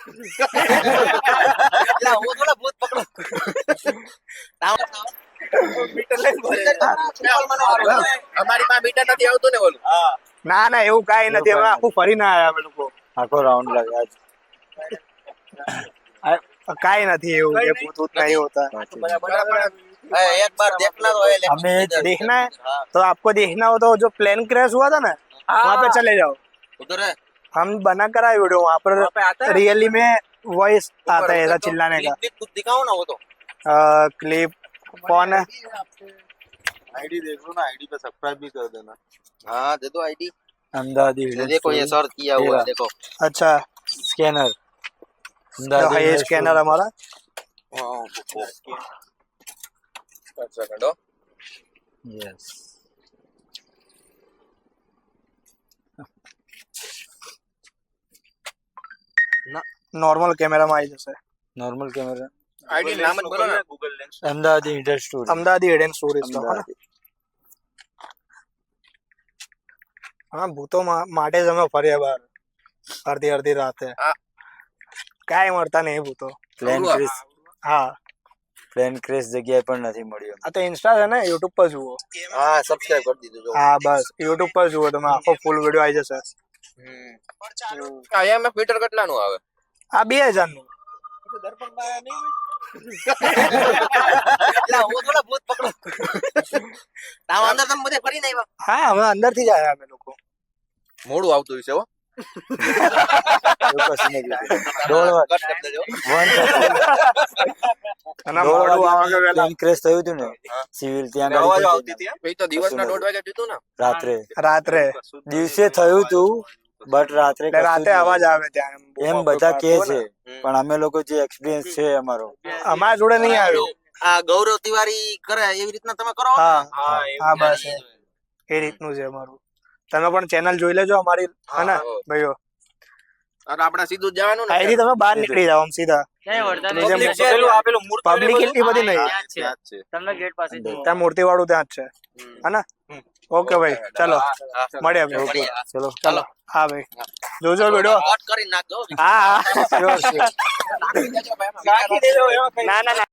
એટલે હું થોડા ભૂત પકડો. અમારી પાસે મીટર નથી આવતું ને ઓલું. ના ના એવું કાંઈ નથી, હવે આખું ફરીને આવ્યા અમે લોકો. આખો રાઉન્ડ લગાया કાંઈ નથી એવું કે ભूत भूत नहीं होता। एक बार देखना तो है, लेकिन हमें देखना है तो आपको देखना हो तो जो प्लेन क्रैश हुआ था ना वहाँ पे चले जाओ। उधर है हम बना कर आए वीडियो, वहाँ पर रियली में वॉइस आता है ऐसा चिल्लाने का। कुछ दिखाओ ना वो तो। क्लिप कौन है? आईडी देख लो ना, आईडी पे सब्सक्राइब भी कर देना। हाँ दे दो आईडी। अहमदाबादी देखो ये सर्च किया हुआ है, देखो। अच्छा स्कैनर तो है ये स्कैनर हमारा। यस नॉर्मल कैमरा में आई जैसे नॉर्मल कैमरा आईडी नाम मत बोलो ना। Google lens. Ahmedabadi hidden story Ahmedabadi hidden stories तो है ना। हाँ भूतो માટે જ અમે ફર્યા બાર અડધી અડધી રાતે, કાંઈ મળતા નહીં ભૂતો। પ્લેન ક્રેશ જગ્યાએ પણ નથી મળ્યો। આ તો ઇન્સ્ટા છે ને, યુટ્યુબ પર જુઓ। हाँ सब्सक्राइब कर दीजिए जो। હા બસ યુટ્યુબ પર જુઓ તમે, આખો ફૂલ વિડિયો આવી જશે। અહીંયા મેં મીટર કેટલાનું આવે? આ 2000 નું। એટલે હું થોડા ભૂત પકડો। તાવ અંદર તમે બધે ફરીને આવ્યા? હા અમે અંદર થી જ આવ્યા અમે લોકો। મોડું આવતું હશે હો। એવું કશું નથી। દોઢ વાર કટ કરી દેજો। અને મોડું આવે કે વહેલા પ્લેન ક્રેશ થયું હતું ને સિવિલ ત્યાં અવાજ ગાડી આવતી હતી એ તો દિવસના 1:30 વાગે દીધું ને। રાત્રે રાત્રે દિવસે થયું હતું બટ રાત્રે એટલે રાતે કશું જ અવાજ આવે ત્યાં નહીં। એમ બધા કહે છે પણ અમે લોકો જે એક્સપિરિયન્સ છે અમારો અમારા જોડે નહીં આવ્યું। આ ગૌરવ તિવારી કરે એવી રીતના તમે કરો? હા હા બસ એ રીતનું છે અમારું। તમે પણ ચેનલ જોઈ લેજો અમારી, હે ને ભાઈઓ। અને આપણે સીધું જવાનું ને। અહીંથી તમે બહાર નીકળી જાઓ આમ સીધા। પબ્લિક છે, આપેલું મૂર્તિ પબ્લિક એટલી બધી નહીં, ત્યાં મૂર્તિ વાળું ત્યાં જ છે, હે ને। ઓકે ભાઈ ચલો મળીએ આપણે। ઓકે ચલો ચલો હા ભાઈ જોજો વિડિયો। કટ કરી નાખજો। હા હા શ્યોર ના ના ના।